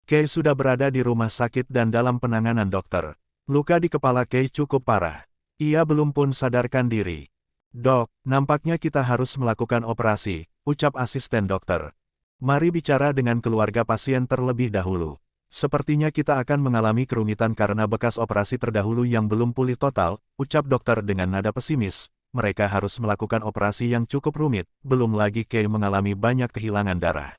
Kei sudah berada di rumah sakit dan dalam penanganan dokter. Luka di kepala Kei cukup parah. Ia belum pun sadarkan diri. Dok, nampaknya kita harus melakukan operasi, ucap asisten dokter. Mari bicara dengan keluarga pasien terlebih dahulu. Sepertinya kita akan mengalami kerumitan karena bekas operasi terdahulu yang belum pulih total, ucap dokter dengan nada pesimis. Mereka harus melakukan operasi yang cukup rumit, belum lagi Kei mengalami banyak kehilangan darah.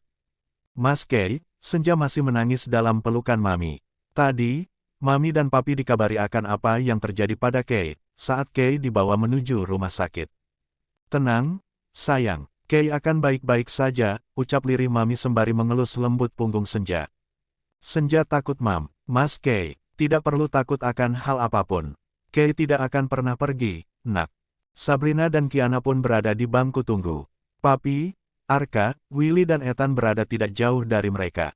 Mas Kei, Senja masih menangis dalam pelukan Mami. Tadi, Mami dan Papi dikabari akan apa yang terjadi pada Kei, saat Kei dibawa menuju rumah sakit. Tenang, sayang, Kei akan baik-baik saja, ucap lirih Mami sembari mengelus lembut punggung Senja. Senja takut Mas Kei, tidak perlu takut akan hal apapun. Kei tidak akan pernah pergi, nak. Sabrina dan Kiana pun berada di bangku tunggu. Papi, Arka, Willy dan Ethan berada tidak jauh dari mereka.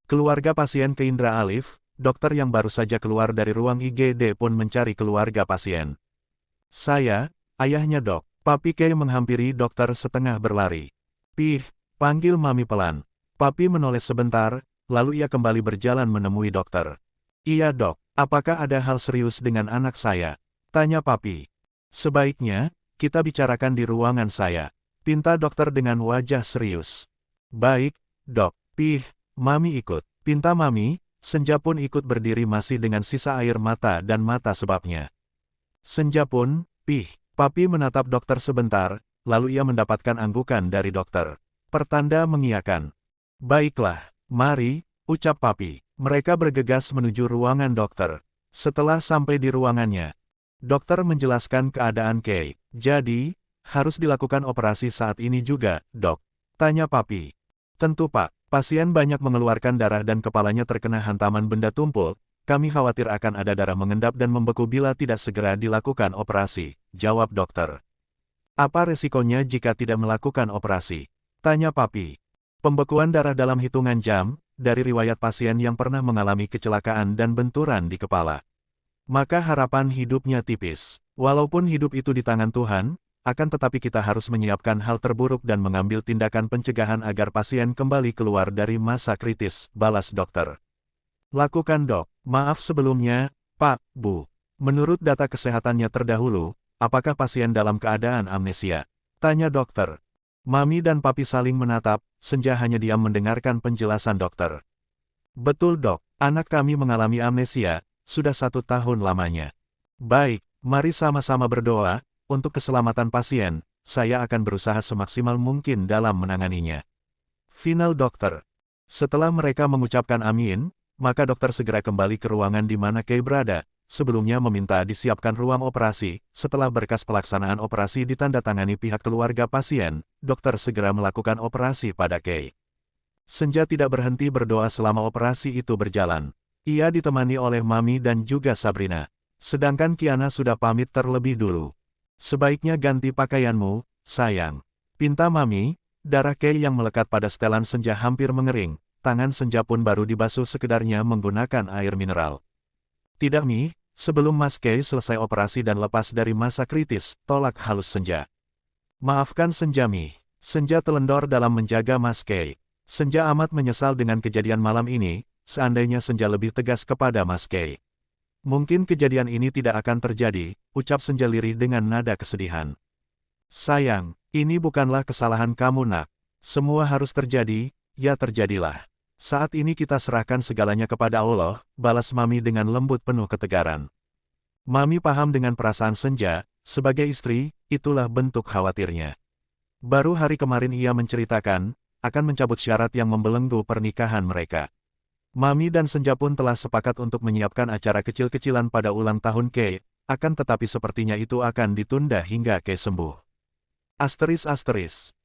Keluarga pasien ke Indra Alif, dokter yang baru saja keluar dari ruang IGD pun mencari keluarga pasien. Saya, ayahnya dok. Papi Kei menghampiri dokter setengah berlari. Pih, panggil Mami pelan. Papi menoleh sebentar, lalu ia kembali berjalan menemui dokter. Iya dok, apakah ada hal serius dengan anak saya? Tanya Papi. Sebaiknya, kita bicarakan di ruangan saya. Pinta dokter dengan wajah serius. Baik, dok. Pih, Mami ikut. Pinta Mami, Senja pun ikut berdiri masih dengan sisa air mata dan mata sebabnya. Senja pun, Pih. Papi menatap dokter sebentar, lalu ia mendapatkan anggukan dari dokter. Pertanda mengiyakan. Baiklah, mari, ucap Papi. Mereka bergegas menuju ruangan dokter. Setelah sampai di ruangannya, dokter menjelaskan keadaan Kei. Jadi, harus dilakukan operasi saat ini juga, dok? Tanya Papi. Tentu pak, pasien banyak mengeluarkan darah dan kepalanya terkena hantaman benda tumpul. Kami khawatir akan ada darah mengendap dan membeku bila tidak segera dilakukan operasi, jawab dokter. Apa resikonya jika tidak melakukan operasi? Tanya Papi. Pembekuan darah dalam hitungan jam, dari riwayat pasien yang pernah mengalami kecelakaan dan benturan di kepala. Maka harapan hidupnya tipis. Walaupun hidup itu di tangan Tuhan, akan tetapi kita harus menyiapkan hal terburuk dan mengambil tindakan pencegahan agar pasien kembali keluar dari masa kritis, balas dokter. Lakukan dok. Maaf sebelumnya, Pak, Bu. Menurut data kesehatannya terdahulu, apakah pasien dalam keadaan amnesia? Tanya dokter. Mami dan Papi saling menatap, Senja hanya diam mendengarkan penjelasan dokter. Betul dok, anak kami mengalami amnesia, sudah 1 tahun lamanya. Baik, mari sama-sama berdoa, untuk keselamatan pasien, saya akan berusaha semaksimal mungkin dalam menanganinya. Final dokter. Setelah mereka mengucapkan amin, maka dokter segera kembali ke ruangan di mana Kei berada, sebelumnya meminta disiapkan ruang operasi. Setelah berkas pelaksanaan operasi ditandatangani pihak keluarga pasien, dokter segera melakukan operasi pada Kei. Senja tidak berhenti berdoa selama operasi itu berjalan. Ia ditemani oleh Mami dan juga Sabrina. Sedangkan Kiana sudah pamit terlebih dulu. Sebaiknya ganti pakaianmu, sayang. Pinta Mami. Darah Kei yang melekat pada setelan Senja hampir mengering. Tangan Senja pun baru dibasuh sekedarnya menggunakan air mineral. Tidak Mi, sebelum Mas Kei selesai operasi dan lepas dari masa kritis, tolak halus Senja. Maafkan Senja Mi. Senja telendor dalam menjaga Mas Kei. Senja amat menyesal dengan kejadian malam ini, seandainya Senja lebih tegas kepada Mas Kei. Mungkin kejadian ini tidak akan terjadi, ucap Senja lirih dengan nada kesedihan. Sayang, ini bukanlah kesalahan kamu nak. Semua harus terjadi, ya terjadilah. Saat ini kita serahkan segalanya kepada Allah, balas Mami dengan lembut penuh ketegaran. Mami paham dengan perasaan Senja, sebagai istri, itulah bentuk khawatirnya. Baru hari kemarin ia menceritakan, akan mencabut syarat yang membelenggu pernikahan mereka. Mami dan Senja pun telah sepakat untuk menyiapkan acara kecil-kecilan pada ulang tahun Kei, akan tetapi sepertinya itu akan ditunda hingga Kei sembuh.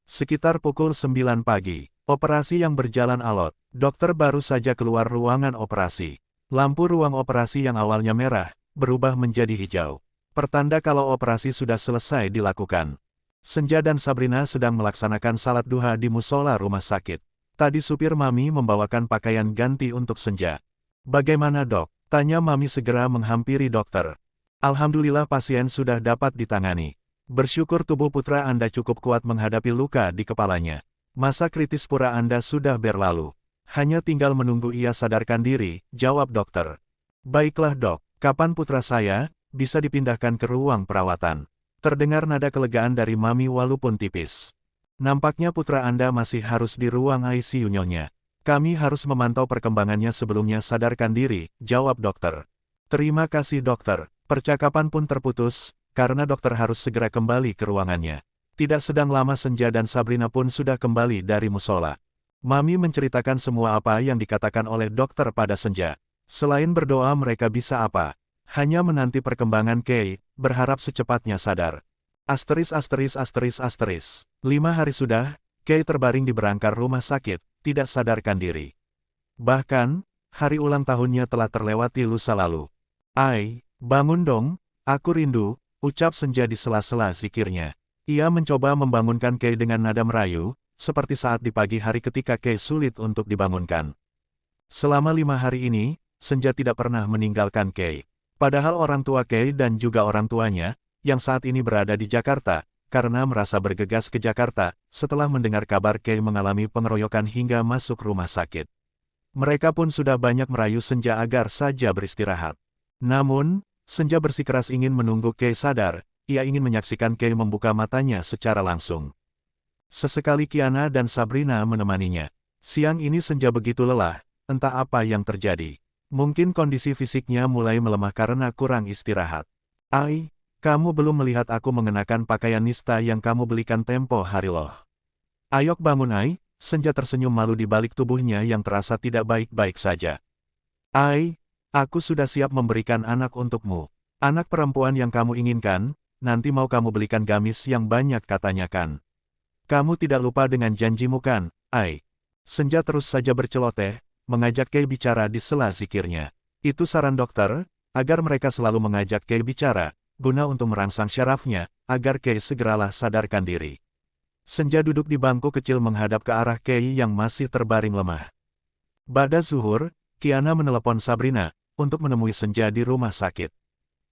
Sekitar pukul 9 pagi, operasi yang berjalan alot, dokter baru saja keluar ruangan operasi. Lampu ruang operasi yang awalnya merah, berubah menjadi hijau. Pertanda kalau operasi sudah selesai dilakukan. Senja dan Sabrina sedang melaksanakan salat duha di musola rumah sakit. Tadi supir Mami membawakan pakaian ganti untuk Senja. Bagaimana dok? Tanya Mami segera menghampiri dokter. Alhamdulillah pasien sudah dapat ditangani. Bersyukur tubuh putra Anda cukup kuat menghadapi luka di kepalanya. Masa kritis pura Anda sudah berlalu. Hanya tinggal menunggu ia sadarkan diri, jawab dokter. Baiklah dok, kapan putra saya bisa dipindahkan ke ruang perawatan? Terdengar nada kelegaan dari Mami walaupun tipis. Nampaknya putra Anda masih harus di ruang ICU nyonya. Kami harus memantau perkembangannya sebelumnya sadarkan diri, jawab dokter. Terima kasih dokter. Percakapan pun terputus, karena dokter harus segera kembali ke ruangannya. Tidak sedang lama Senja dan Sabrina pun sudah kembali dari musola. Mami menceritakan semua apa yang dikatakan oleh dokter pada Senja. Selain berdoa mereka bisa apa? Hanya menanti perkembangan Kay, berharap secepatnya sadar. Asteris. 5 hari sudah, Kay terbaring di berangkar rumah sakit, tidak sadarkan diri. Bahkan, hari ulang tahunnya telah terlewati lusa lalu. Ai, bangun dong, aku rindu, ucap Senja di sela-sela zikirnya. Ia mencoba membangunkan Kay dengan nada merayu, seperti saat di pagi hari ketika Kay sulit untuk dibangunkan. Selama 5 hari ini, Senja tidak pernah meninggalkan Kay. Padahal orang tua Kay dan juga orang tuanya, yang saat ini berada di Jakarta, karena merasa bergegas ke Jakarta, setelah mendengar kabar Kay mengalami pengeroyokan hingga masuk rumah sakit. Mereka pun sudah banyak merayu Senja agar saja beristirahat. Namun, Senja bersikeras ingin menunggu Kay sadar, ia ingin menyaksikan Kay membuka matanya secara langsung. Sesekali Kiana dan Sabrina menemaninya. Siang ini Senja begitu lelah, entah apa yang terjadi. Mungkin kondisi fisiknya mulai melemah karena kurang istirahat. Ai, kamu belum melihat aku mengenakan pakaian nista yang kamu belikan tempo hari loh. Ayok bangun Ai, Senja tersenyum malu di balik tubuhnya yang terasa tidak baik-baik saja. Ai, aku sudah siap memberikan anak untukmu. Anak perempuan yang kamu inginkan, nanti mau kamu belikan gamis yang banyak katanya kan. Kamu tidak lupa dengan janjimu kan, Ai? Senja terus saja berceloteh, mengajak Kay bicara di sela zikirnya. Itu saran dokter, agar mereka selalu mengajak Kay bicara, guna untuk merangsang syarafnya, agar Kay segeralah sadarkan diri. Senja duduk di bangku kecil menghadap ke arah Kay yang masih terbaring lemah. Ba'da zuhur, Kiana menelepon Sabrina, untuk menemui Senja di rumah sakit.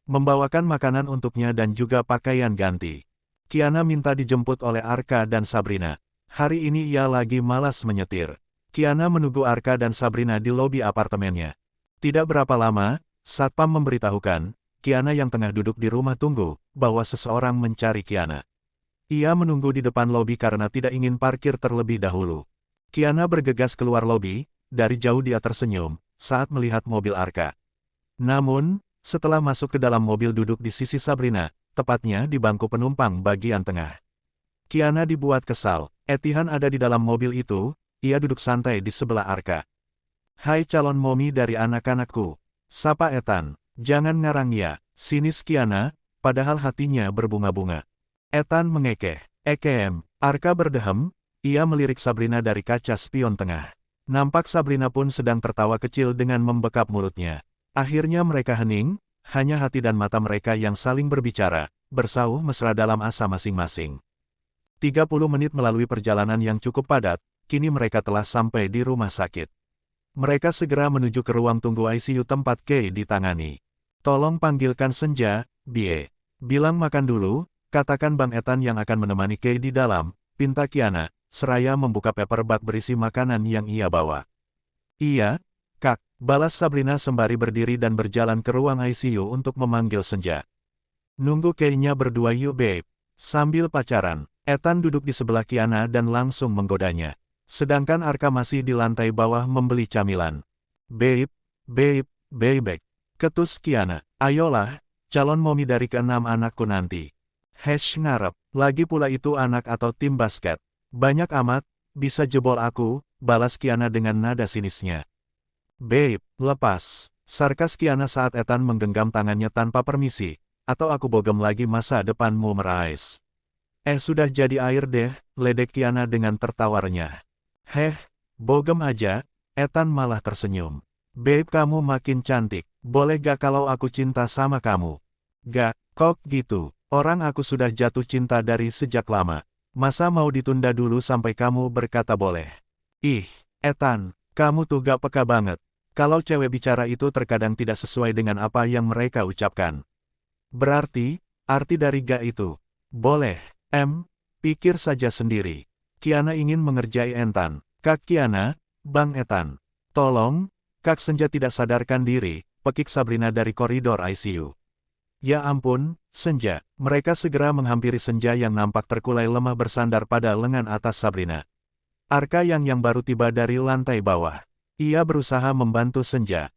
Membawakan makanan untuknya dan juga pakaian ganti. Kiana minta dijemput oleh Arka dan Sabrina. Hari ini ia lagi malas menyetir. Kiana menunggu Arka dan Sabrina di lobi apartemennya. Tidak berapa lama, Satpam memberitahukan, Kiana yang tengah duduk di rumah tunggu, bahwa seseorang mencari Kiana. Ia menunggu di depan lobi karena tidak ingin parkir terlebih dahulu. Kiana bergegas keluar lobi, dari jauh dia tersenyum, saat melihat mobil Arka. Namun, setelah masuk ke dalam mobil duduk di sisi Sabrina, tepatnya di bangku penumpang bagian tengah. Kiana dibuat kesal, Etihan ada di dalam mobil itu, ia duduk santai di sebelah Arka. Hai calon momi dari anak-anakku, sapa Ethan, jangan ngarang ya, sinis Kiana, padahal hatinya berbunga-bunga. Ethan mengekeh, Arka berdehem, ia melirik Sabrina dari kaca spion tengah. Nampak Sabrina pun sedang tertawa kecil dengan membekap mulutnya. Akhirnya mereka hening, hanya hati dan mata mereka yang saling berbicara, bersauh mesra dalam asa masing-masing. 30 menit melalui perjalanan yang cukup padat, kini mereka telah sampai di rumah sakit. Mereka segera menuju ke ruang tunggu ICU tempat Kay ditangani. Tolong panggilkan Senja, Bie. Bilang makan dulu, katakan Bang Ethan yang akan menemani Kay di dalam, pinta Kiana, seraya membuka paper bag berisi makanan yang ia bawa. Iya, Kak, balas Sabrina sembari berdiri dan berjalan ke ruang ICU untuk memanggil Senja. Nunggu Kay-nya berdua yuk babe. Sambil pacaran, Ethan duduk di sebelah Kiana dan langsung menggodanya. Sedangkan Arka masih di lantai bawah membeli camilan. Babe, ketus Kiana, ayolah, calon momi dari ke-6 anakku nanti. Ngarep, lagi pula itu anak atau tim basket. Banyak amat, bisa jebol aku, balas Kiana dengan nada sinisnya. Babe, lepas, sarkas Kiana saat Ethan menggenggam tangannya tanpa permisi, atau aku bogem lagi masa depanmu merais. Sudah jadi air deh, ledek Kiana dengan tertawarnya. Bogem aja, Ethan malah tersenyum. Babe kamu makin cantik, boleh gak kalau aku cinta sama kamu? Gak, kok gitu, orang aku sudah jatuh cinta dari sejak lama. Masa mau ditunda dulu sampai kamu berkata boleh? Ih, Ethan, kamu tuh gak peka banget. Kalau cewek bicara itu terkadang tidak sesuai dengan apa yang mereka ucapkan. Berarti, arti dari gak itu, boleh, pikir saja sendiri. Kiana ingin mengerjai Ethan. Kak Kiana, Bang Ethan. Tolong, Kak Senja tidak sadarkan diri, pekik Sabrina dari koridor ICU. Ya ampun, Senja. Mereka segera menghampiri Senja yang nampak terkulai lemah bersandar pada lengan atas Sabrina. Arka yang baru tiba dari lantai bawah. Ia berusaha membantu Senja,